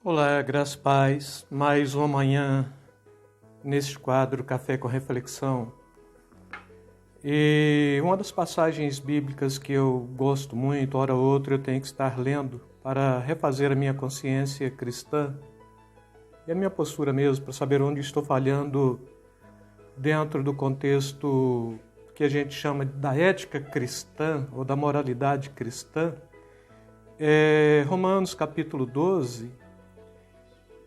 Olá, graças e paz. Mais uma manhã neste quadro Café com Reflexão. E uma das passagens bíblicas que eu gosto muito, hora ou outra eu tenho que estar lendo para refazer a minha consciência cristã e a minha postura mesmo, para saber onde estou falhando dentro do contexto que a gente chama da ética cristã ou da moralidade cristã. Romanos capítulo 12.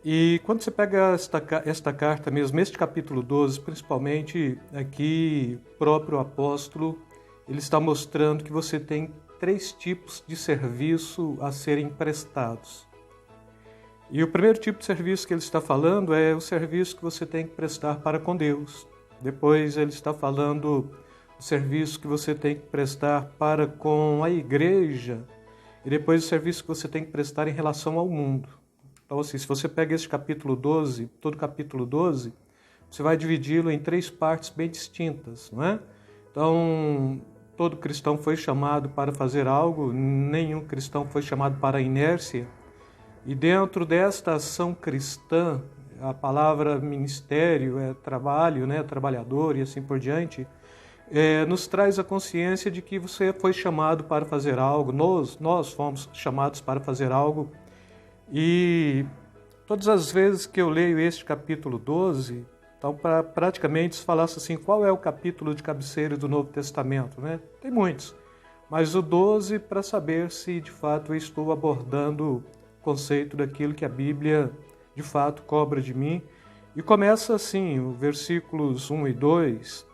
E quando você pega esta carta mesmo, este capítulo 12, principalmente aqui, o próprio apóstolo, ele está mostrando que você tem 3 tipos de serviço a serem prestados. E o primeiro tipo de serviço que ele está falando é o serviço que você tem que prestar para com Deus. Depois ele está falando do serviço que você tem que prestar para com a igreja. E depois o serviço que você tem que prestar em relação ao mundo. Então, assim, se você pega esse capítulo 12, todo capítulo 12, você vai dividi-lo em 3 partes bem distintas, não é? Então, todo cristão foi chamado para fazer algo, nenhum cristão foi chamado para a inércia. E dentro desta ação cristã, a palavra ministério é trabalho, né? Trabalhador e assim por diante, nos traz a consciência de que você foi chamado para fazer algo, nós fomos chamados para fazer algo. E todas as vezes que eu leio este capítulo 12, então praticamente se falasse assim, qual é o capítulo de cabeceira do Novo Testamento, né? Tem muitos, mas o 12 para saber se de fato eu estou abordando o conceito daquilo que a Bíblia de fato cobra de mim. E começa assim, os versículos 1 e 2,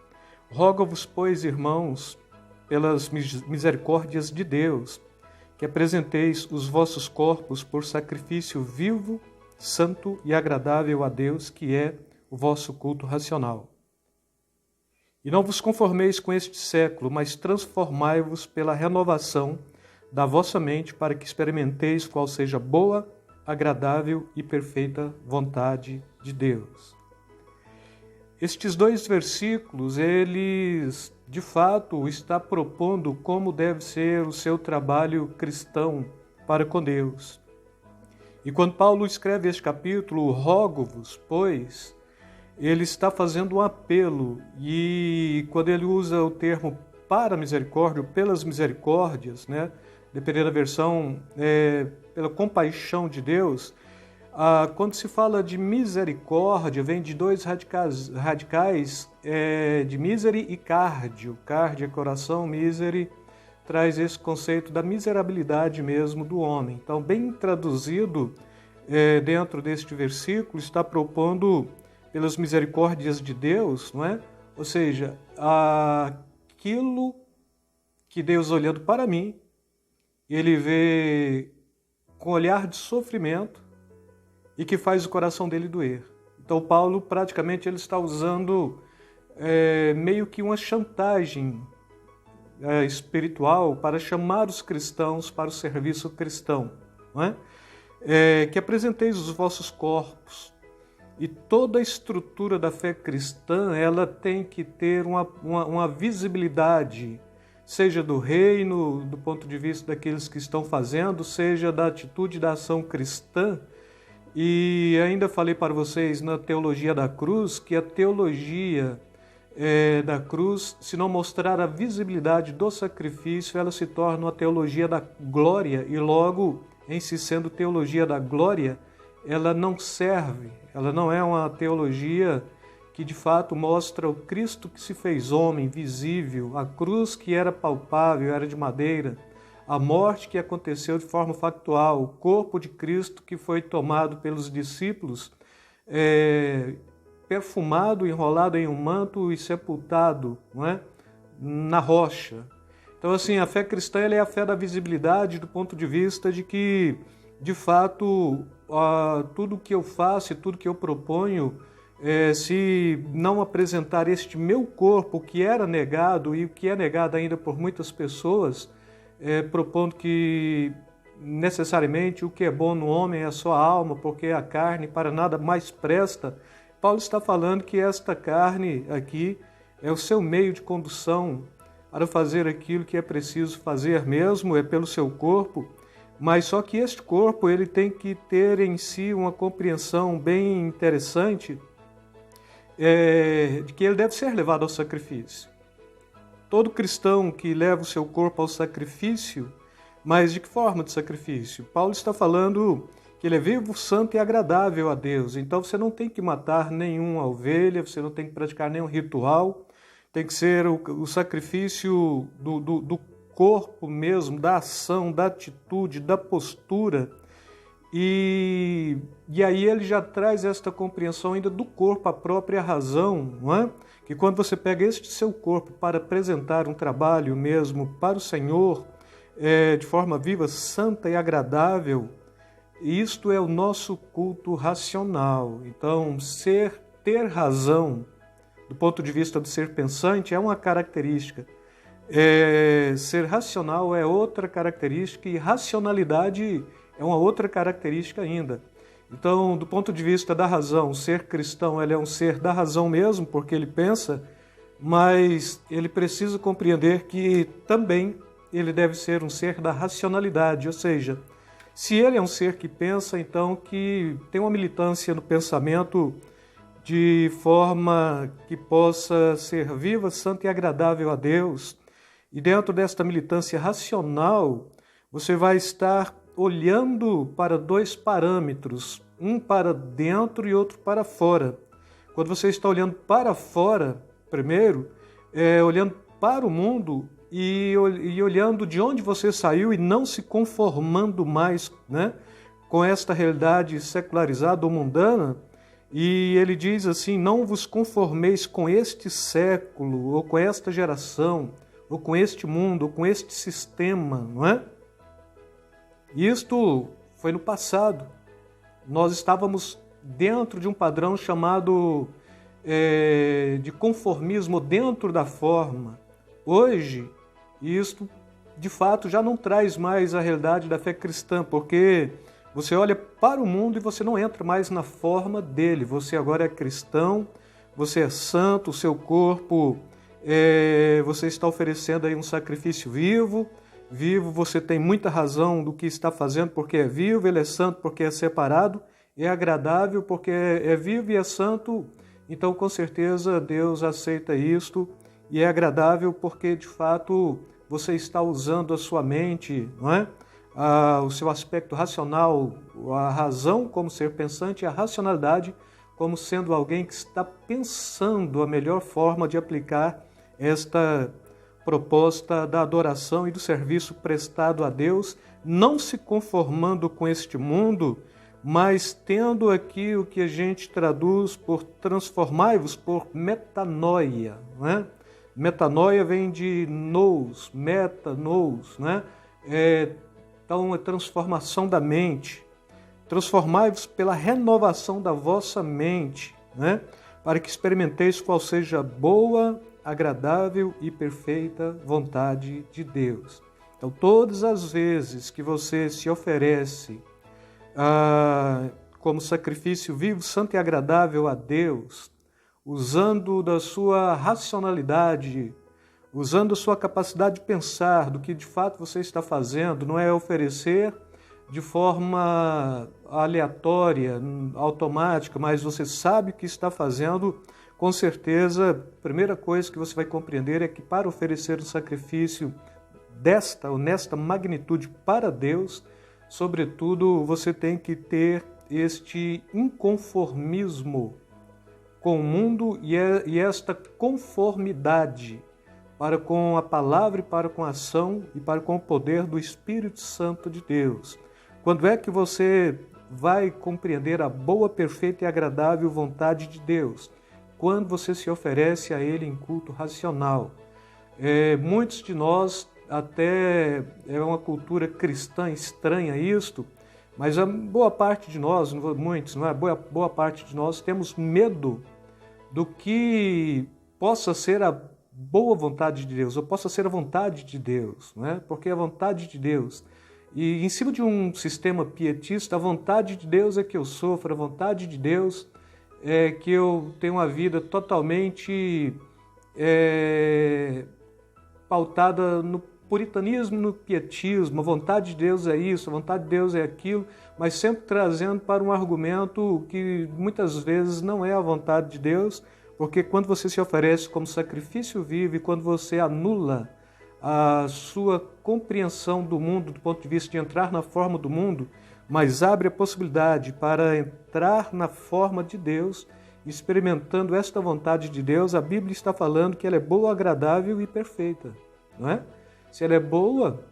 rogo-vos, pois, irmãos, pelas misericórdias de Deus, que apresenteis os vossos corpos por sacrifício vivo, santo e agradável a Deus, que é o vosso culto racional. E não vos conformeis com este século, mas transformai-vos pela renovação da vossa mente, para que experimenteis qual seja boa, agradável e perfeita vontade de Deus. Estes 2 versículos, eles de fato está propondo como deve ser o seu trabalho cristão para com Deus. E quando Paulo escreve este capítulo, rogo-vos, pois, ele está fazendo um apelo, e quando ele usa o termo para misericórdia, pelas misericórdias, né, dependendo da versão, pela compaixão de Deus, quando se fala de misericórdia, vem de 2 radicais de miseri e cardio. Cardio é coração, miseri traz esse conceito da miserabilidade mesmo do homem. Então, bem traduzido dentro deste versículo, está propondo pelas misericórdias de Deus, não é? Ou seja, aquilo que Deus olhando para mim, ele vê com olhar de sofrimento, e que faz o coração dele doer. Então Paulo praticamente ele está usando meio que uma chantagem espiritual para chamar os cristãos para o serviço cristão, não é? Que apresenteis os vossos corpos. E toda a estrutura da fé cristã ela tem que ter uma visibilidade, seja do reino, do ponto de vista daqueles que estão fazendo, seja da atitude da ação cristã. E ainda falei para vocês na teologia da cruz, que a teologia da cruz, se não mostrar a visibilidade do sacrifício, ela se torna uma teologia da glória, e logo, em se sendo teologia da glória, ela não serve, ela não é uma teologia que de fato mostra o Cristo que se fez homem, visível, a cruz que era palpável, era de madeira, a morte que aconteceu de forma factual, o corpo de Cristo que foi tomado pelos discípulos, perfumado, enrolado em um manto e sepultado, não é? Na rocha. Então, assim, a fé cristã ela é a fé da visibilidade do ponto de vista de que, de fato, tudo que eu faço e tudo que eu proponho, se não apresentar este meu corpo que era negado e que é negado ainda por muitas pessoas, propondo que necessariamente o que é bom no homem é a sua alma, porque a carne para nada mais presta. Paulo está falando que esta carne aqui é o seu meio de condução para fazer aquilo que é preciso fazer mesmo, é pelo seu corpo, Mas só que este corpo ele tem que ter em si uma compreensão bem interessante de que ele deve ser levado ao sacrifício. Todo cristão que leva o seu corpo ao sacrifício, mas de que forma de sacrifício? Paulo está falando que ele é vivo, santo e agradável a Deus. Então você não tem que matar nenhuma ovelha, você não tem que praticar nenhum ritual, tem que ser o sacrifício do corpo mesmo, da ação, da atitude, da postura. E aí ele já traz esta compreensão ainda do corpo, a própria razão, não é? Que quando você pega este seu corpo para apresentar um trabalho mesmo para o Senhor, de forma viva, santa e agradável, isto é o nosso culto racional. Então, ter razão, do ponto de vista do ser pensante, é uma característica. Ser racional é outra característica e racionalidade é uma outra característica ainda. Então, do ponto de vista da razão, ser cristão ele é um ser da razão mesmo, porque ele pensa, mas ele precisa compreender que também ele deve ser um ser da racionalidade, ou seja, se ele é um ser que pensa, então que tem uma militância no pensamento de forma que possa ser viva, santa e agradável a Deus. E dentro desta militância racional, você vai estar olhando para dois parâmetros, um para dentro e outro para fora. Quando você está olhando para fora, primeiro, olhando para o mundo e olhando de onde você saiu e não se conformando mais, né, com esta realidade secularizada ou mundana. E ele diz assim, não vos conformeis com este século, ou com esta geração, ou com este mundo, ou com este sistema, não é? Isto foi no passado. Nós estávamos dentro de um padrão chamado de conformismo dentro da forma. Hoje, isto de fato já não traz mais a realidade da fé cristã, porque você olha para o mundo e você não entra mais na forma dele. Você agora é cristão, você é santo, o seu corpo, você está oferecendo aí um sacrifício vivo, você tem muita razão do que está fazendo, porque é vivo, ele é santo porque é separado, é agradável porque é vivo e é santo, então com certeza Deus aceita isto, e é agradável porque de fato você está usando a sua mente, não é? O seu aspecto racional, a razão como ser pensante e a racionalidade como sendo alguém que está pensando a melhor forma de aplicar esta proposta da adoração e do serviço prestado a Deus, não se conformando com este mundo, mas tendo aqui o que a gente traduz por transformai-vos por metanoia, né? Metanoia vem de nous, meta-nous, né? Então, é transformação da mente. Transformai-vos pela renovação da vossa mente, né? Para que experimenteis qual seja a boa, agradável e perfeita vontade de Deus. Então, todas as vezes que você se oferece como sacrifício vivo, santo e agradável a Deus, usando da sua racionalidade, usando a sua capacidade de pensar do que de fato você está fazendo, não é oferecer de forma aleatória, automática, mas você sabe o que está fazendo. Com certeza, a primeira coisa que você vai compreender é que para oferecer um sacrifício nesta magnitude para Deus, sobretudo você tem que ter este inconformismo com o mundo e esta conformidade para com a palavra e para com a ação e para com o poder do Espírito Santo de Deus. Quando é que você vai compreender a boa, perfeita e agradável vontade de Deus? Quando você se oferece a Ele em culto racional. Muitos de nós, até é uma cultura cristã estranha isto, mas a boa parte de nós, muitos, não é? Boa parte de nós temos medo do que possa ser a boa vontade de Deus, ou possa ser a vontade de Deus, não é? Porque a vontade de Deus, e em cima de um sistema pietista, a vontade de Deus é que eu sofra, a vontade de Deus é que eu tenha uma vida totalmente pautada puritanismo no pietismo, a vontade de Deus é isso, a vontade de Deus é aquilo, mas sempre trazendo para um argumento que muitas vezes não é a vontade de Deus, porque quando você se oferece como sacrifício vivo e quando você anula a sua compreensão do mundo do ponto de vista de entrar na forma do mundo, mas abre a possibilidade para entrar na forma de Deus, experimentando esta vontade de Deus, a Bíblia está falando que ela é boa, agradável e perfeita, não é? Se ela é boa,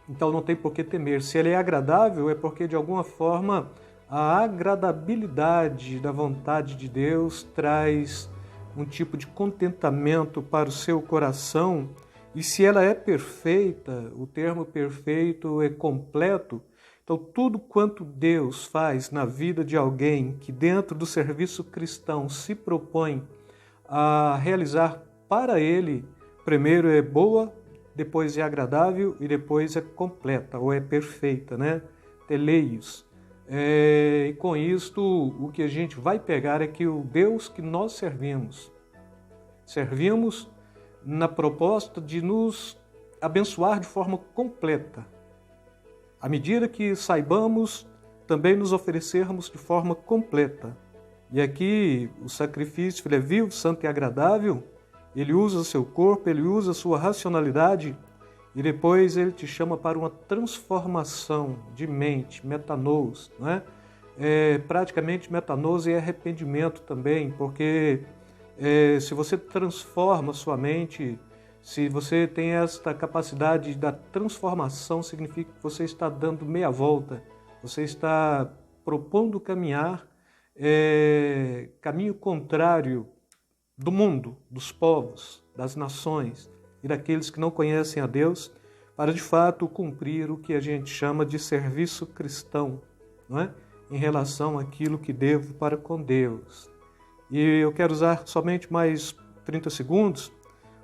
então não tem por que temer. Se ela é agradável, é porque de alguma forma a agradabilidade da vontade de Deus traz um tipo de contentamento para o seu coração. E se ela é perfeita, o termo perfeito é completo, então tudo quanto Deus faz na vida de alguém que dentro do serviço cristão se propõe a realizar para ele, primeiro é boa, depois é agradável e depois é completa ou é perfeita, né? Teleios. E com isto o que a gente vai pegar é que o Deus que nós servimos na proposta de nos abençoar de forma completa. À medida que saibamos também nos oferecermos de forma completa. E aqui o sacrifício ele é vivo, santo e agradável, ele usa seu corpo, ele usa sua racionalidade e depois ele te chama para uma transformação de mente, metanous, não é? Praticamente metanous é arrependimento também, porque se você transforma sua mente, se você tem esta capacidade da transformação, significa que você está dando meia volta, você está propondo caminhar caminho contrário do mundo, dos povos, das nações e daqueles que não conhecem a Deus, para de fato cumprir o que a gente chama de serviço cristão, não é? Em relação àquilo que devo para com Deus. E eu quero usar somente mais 30 segundos,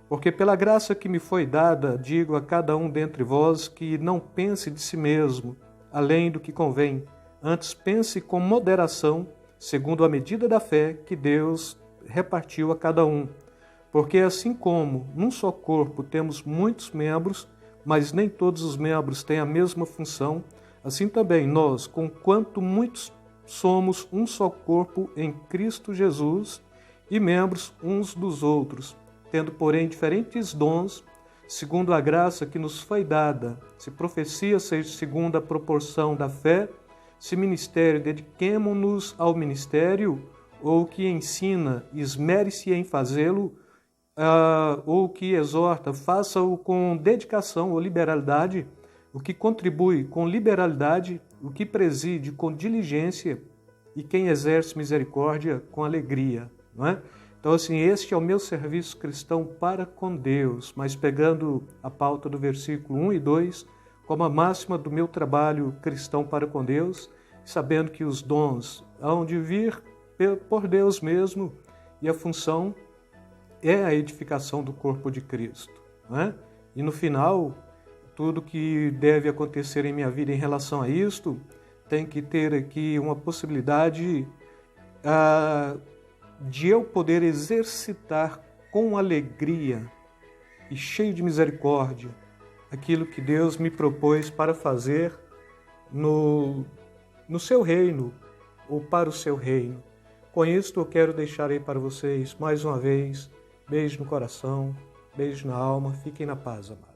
porque pela graça que me foi dada, digo a cada um dentre vós que não pense de si mesmo, além do que convém, antes pense com moderação, segundo a medida da fé que Deus repartiu a cada um. Porque assim como num só corpo temos muitos membros, mas nem todos os membros têm a mesma função, assim também nós, conquanto muitos somos um só corpo em Cristo Jesus e membros uns dos outros, tendo, porém, diferentes dons, segundo a graça que nos foi dada. Se profecia seja segundo a proporção da fé, se ministério, dediquemo-nos ao ministério, ou que ensina, esmere-se em fazê-lo, ou que exorta, faça-o com dedicação ou liberalidade, o que contribui com liberalidade, o que preside com diligência e quem exerce misericórdia com alegria, não é? Então, assim, este é o meu serviço cristão para com Deus, mas pegando a pauta do versículo 1 e 2, como a máxima do meu trabalho cristão para com Deus, sabendo que os dons hão de vir por Deus mesmo e a função é a edificação do corpo de Cristo, não é? E no final, tudo que deve acontecer em minha vida em relação a isto tem que ter aqui uma possibilidade de eu poder exercitar com alegria e cheio de misericórdia aquilo que Deus me propôs para fazer no seu reino ou para o seu reino. Com isto eu quero deixar aí para vocês mais uma vez, beijo no coração, beijo na alma, fiquem na paz, amados.